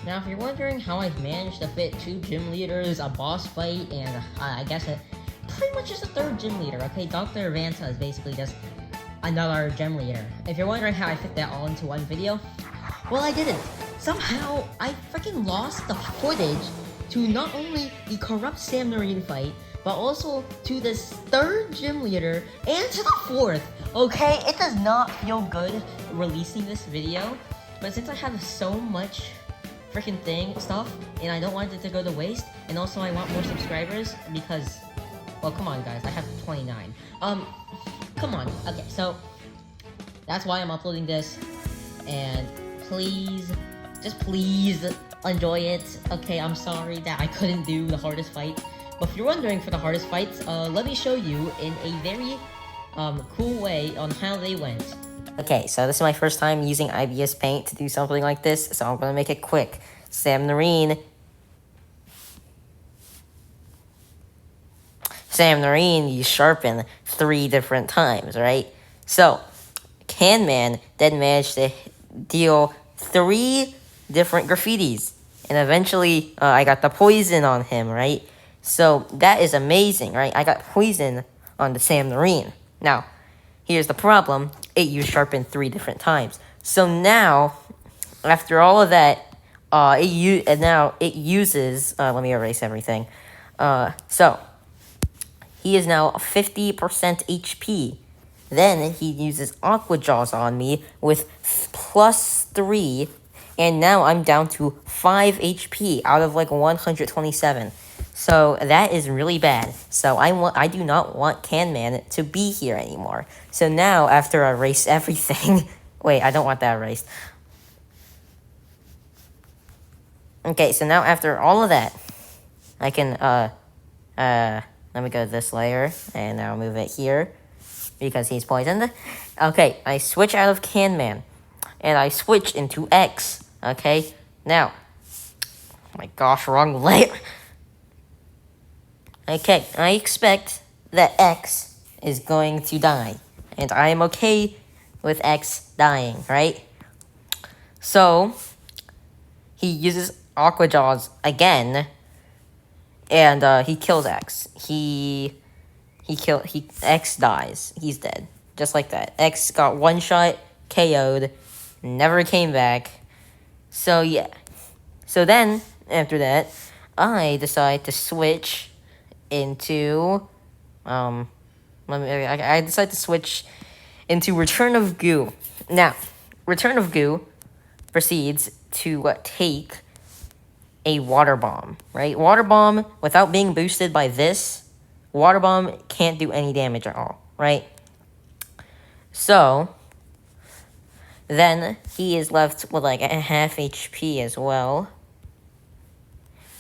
Now, if you're wondering how I've managed to fit 2 gym leaders, a boss fight, and I guess pretty much just a 3rd gym leader, okay? Dr. Vanta is basically just another gym leader. If you're wondering how I fit that all into one video, well, I didn't. Somehow, I freaking lost the footage to not only the corrupt Sam Noreen fight, but also to this 3rd gym leader and to the 4th. Okay, it does not feel good releasing this video, but since I have so much freaking stuff, and I don't want it to go to waste, and also I want more subscribers because, well, come on guys, I have 29. Come on. Okay, so that's why I'm uploading this, and please, just please enjoy it. Okay, I'm sorry that I couldn't do the hardest fight, but if you're wondering for the hardest fights, let me show you in a very cool way on how they went. Okay, so this is my first time using IBS Paint to do something like this, so I'm gonna make it quick. Sam Noreen, you sharpen 3 different times, right? So, Can-Man then managed to deal 3 different graffitis, and eventually I got the poison on him, right? So, that is amazing, right? I got poison on the Sam Noreen. Now, here's the problem. It used sharpen 3 different times. So now, after all of that, it uses, let me erase everything. So, he is now 50% HP. Then he uses Aqua Jaws on me with +3, and now I'm down to 5 HP out of like 127. So that is really bad. So I do not want Can-Man to be here anymore. So now, after I erase everything... Wait, I don't want that erased. Okay, so now after all of that, I can, let me go to this layer, and now move it here, because he's poisoned. Okay, I switch out of Can-Man, and I switch into X, okay? Now, oh my gosh, wrong layer. Okay, I expect that X is going to die, and I am okay with X dying, right? So, he uses Aqua Jaws again, and he kills X. X dies. He's dead, just like that. X got 1 shot, KO'd, never came back. So yeah. So then after that, I decide to switch into I decide to switch into Return of Goo. Now, Return of Goo proceeds to take a Water Bomb, right? Water Bomb, without being boosted by this, Water Bomb can't do any damage at all, right? So, then he is left with like a half HP as well.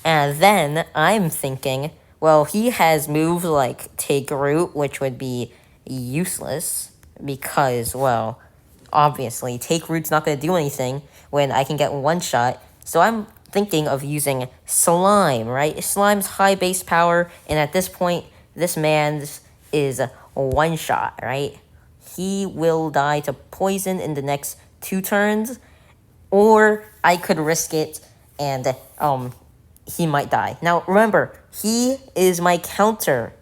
And then I'm thinking, well, he has moves like Take Root, which would be useless because, well, obviously, Take Root's not going to do anything when I can get 1 shot. So I'm thinking of using Slime, right? Slime's high base power, and at this point, this man's is 1 shot, right? He will die to poison in the next 2 turns, or I could risk it and, he might die. Now, remember, he is my counter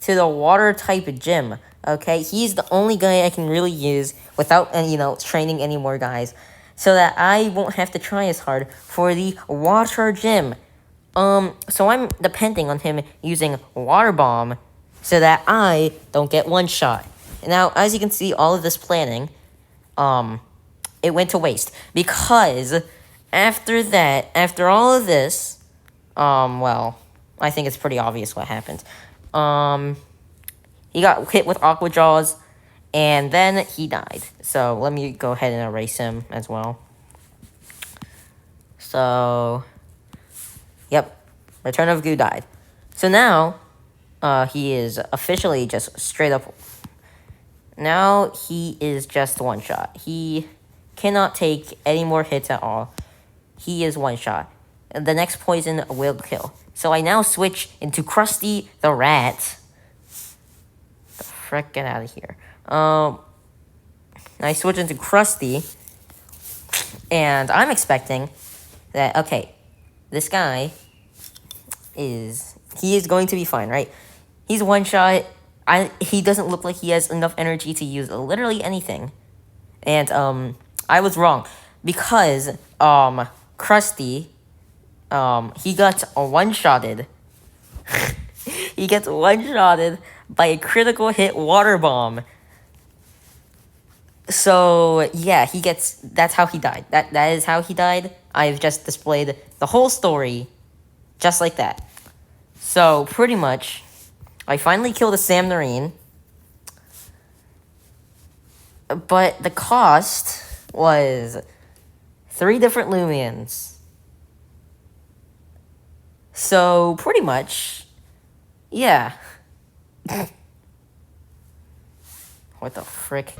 to the water-type gym, okay? He's the only guy I can really use without, training any more guys, so that I won't have to try as hard for the water gym. So I'm depending on him using Water Bomb so that I don't get 1 shot. Now, as you can see, all of this planning, it went to waste, because after that, after all of this, well, I think it's pretty obvious what happened. He got hit with Aqua Jaws, and then he died. So, let me go ahead and erase him as well. So, yep, Return of Goo died. So now, he is officially just straight up... Now, he is just 1 shot. He cannot take any more hits at all. He is 1 shot. The next poison will kill. So I now switch into Krusty the Rat. The frick, get out of here. I switch into Krusty, and I'm expecting that, okay, this guy he is going to be fine, right? He's one shot. He doesn't look like he has enough energy to use literally anything. And, I was wrong. Because, Krusty, he got one-shotted. He gets one-shotted by a critical hit water bomb. So, yeah, that's how he died. That is how he died. I've just displayed the whole story just like that. So, pretty much, I finally killed a Sam Noreen. But the cost was 3 different Loomians. So, pretty much, yeah. What the frick?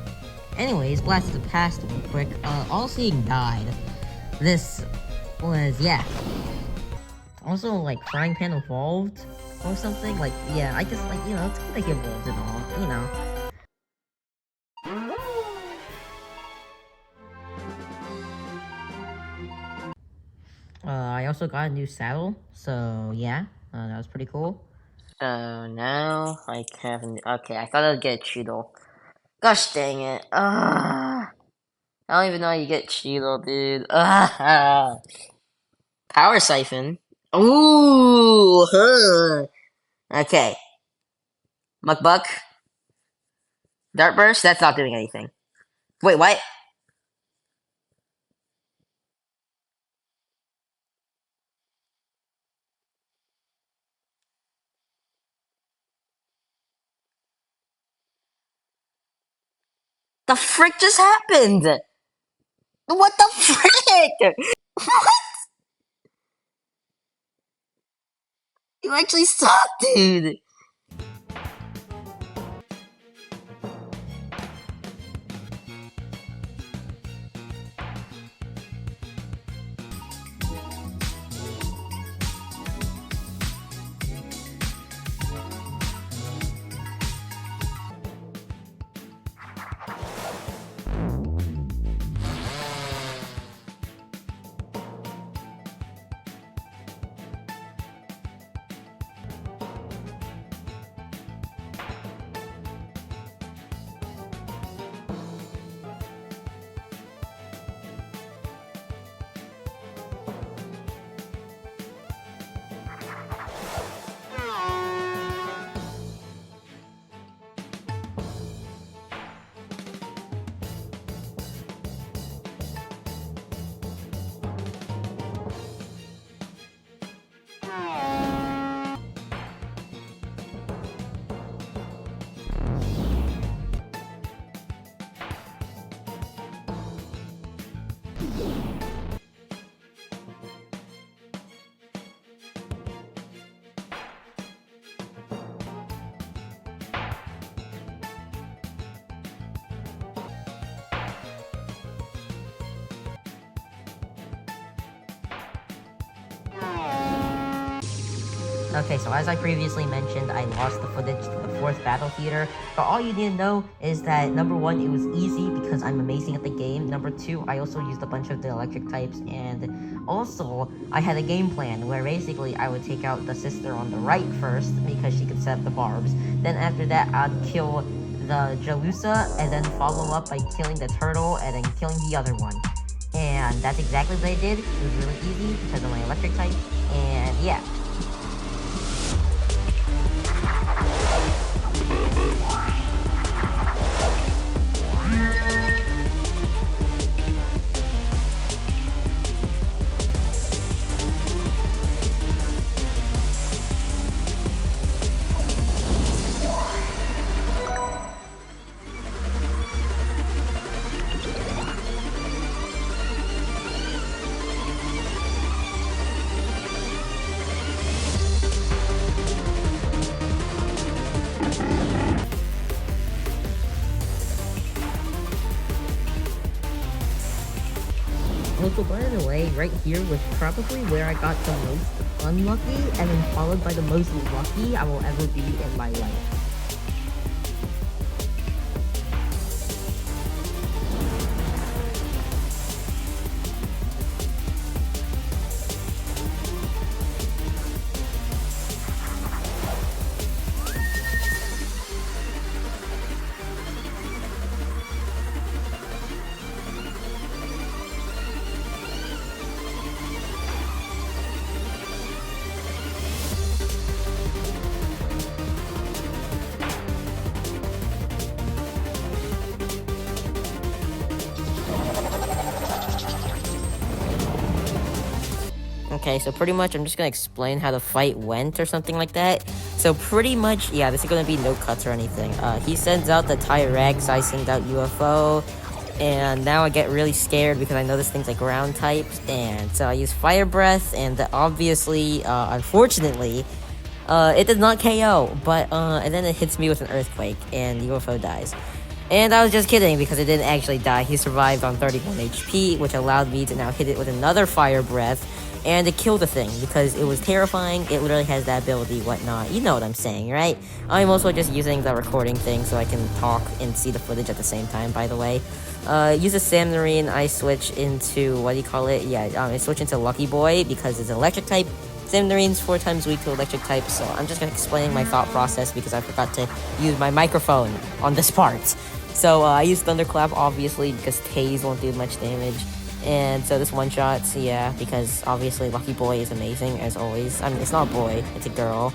Anyways, blasted the past real quick. All Seeing died. This was, yeah. Also, like, Frying Pan evolved or something. Like, yeah, I guess, like, you know, it's good that he evolved and all, you know. I also got a new saddle, so yeah, that was pretty cool. So now I haven't. Okay, I thought I'd get a Cheetle. Gosh dang it! I don't even know how you get Cheetle, dude. Power Siphon. Ooh, huh. Okay. Muckbuck. Dart Burst. That's not doing anything. Wait, what? The frick just happened? What the frick? What? You actually suck, dude. Okay, so as I previously mentioned, I lost the footage to the 4th Battle Theater, but all you need to know is that, number 1, it was easy because I'm amazing at the game. Number 2, I also used a bunch of the electric types, and also, I had a game plan where basically I would take out the sister on the right first because she could set up the barbs. Then after that, I'd kill the Jalusa, and then follow up by killing the turtle, and then killing the other one. And that's exactly what I did. It was really easy because of my electric type, and yeah. Also, by the way, right here was probably where I got the most unlucky, and then followed by the most lucky I will ever be in my life. Okay, so pretty much I'm just gonna explain how the fight went or something like that. So pretty much, yeah, this is gonna be no cuts or anything. He sends out the Tyrex, I send out UFO, and now I get really scared because I know this thing's like ground type, and so I use Fire Breath, and obviously, unfortunately, it does not KO, but, and then it hits me with an Earthquake, and UFO dies. And I was just kidding because it didn't actually die. He survived on 31 HP, which allowed me to now hit it with another Fire Breath, and it killed the thing because it was terrifying. It literally has that ability, whatnot. You know what I'm saying, right? I'm also just using the recording thing so I can talk and see the footage at the same time, by the way. Use a Sammarine, I switch into, what do you call it? Yeah, I switch into Lucky Boy because it's electric type. Samarine's 4 times weak to electric type, so I'm just gonna explain my thought process because I forgot to use my microphone on this part. So I use Thunderclap, obviously, because Tase won't do much damage. And so this one-shots, yeah, because obviously Lucky Boy is amazing, as always. I mean, it's not a boy, it's a girl.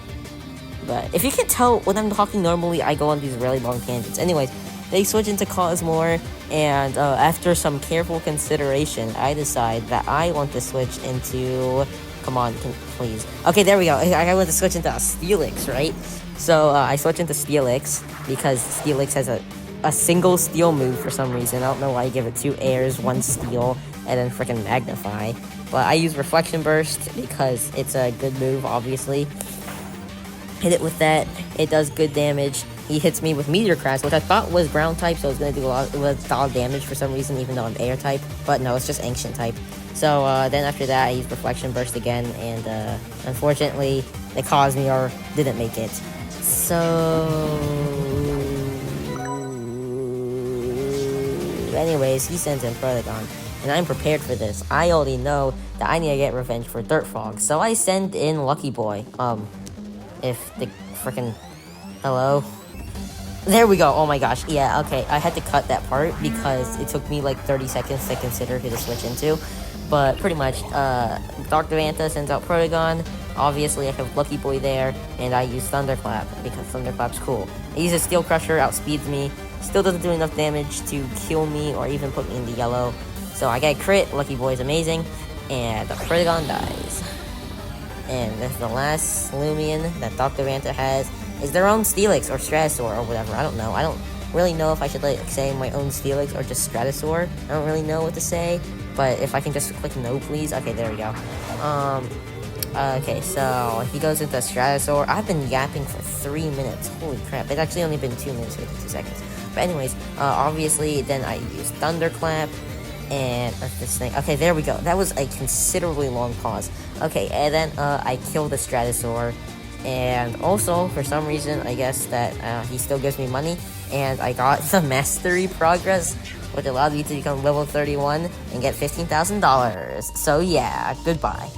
But if you can tell, when I'm talking normally, I go on these really long tangents. Anyways, they switch into Cosmore, and after some careful consideration, I decide that I want to switch into... Come on, please. Okay, there we go. I want to switch into a Steelix, right? So I switch into Steelix because Steelix has a single steel move for some reason. I don't know why I give it 2 airs, 1 steel, and then freaking Magnify. But I use Reflection Burst because it's a good move, obviously. Hit it with that. It does good damage. He hits me with Meteor Crash, which I thought was ground type, so it's going to do a lot of damage for some reason, even though I'm air type. But no, it's just ancient type. So then after that, I used Reflection Burst again, and unfortunately, the Cosmore didn't make it. So... anyways, he sends in Protagon, and I'm prepared for this. I already know that I need to get revenge for Dirt Fog, so I send in Lucky Boy. If the freaking... Hello? There we go. Oh my gosh. Yeah, okay. I had to cut that part because it took me like 30 seconds to consider who to switch into. But pretty much, Dr. Vanta sends out Protagon. Obviously, I have Lucky Boy there, and I use Thunderclap because Thunderclap's cool. I use a Steel Crusher, outspeeds me. Still doesn't do enough damage to kill me or even put me in the yellow. So I get a crit. Lucky Boy's amazing. And Protagon dies. And that's the last Loomian that Dr. Vanta has. Is their own Steelix or Stratosaur or whatever. I don't know. I don't really know if I should like say my own Steelix or just Stratosaur. I don't really know what to say. But if I can just click no, please. Okay, there we go. Okay, so he goes into Stratosaur. I've been yapping for 3 minutes. Holy crap. It's actually only been 2 minutes, 52 seconds. But anyways, obviously, then I use Thunderclap. And this thing. Okay, there we go. That was a considerably long pause. Okay, and then I kill the Stratosaur. And also, for some reason, I guess that he still gives me money. And I got the Mastery Progress, which allowed me to become level 31 and get $15,000. So yeah, goodbye.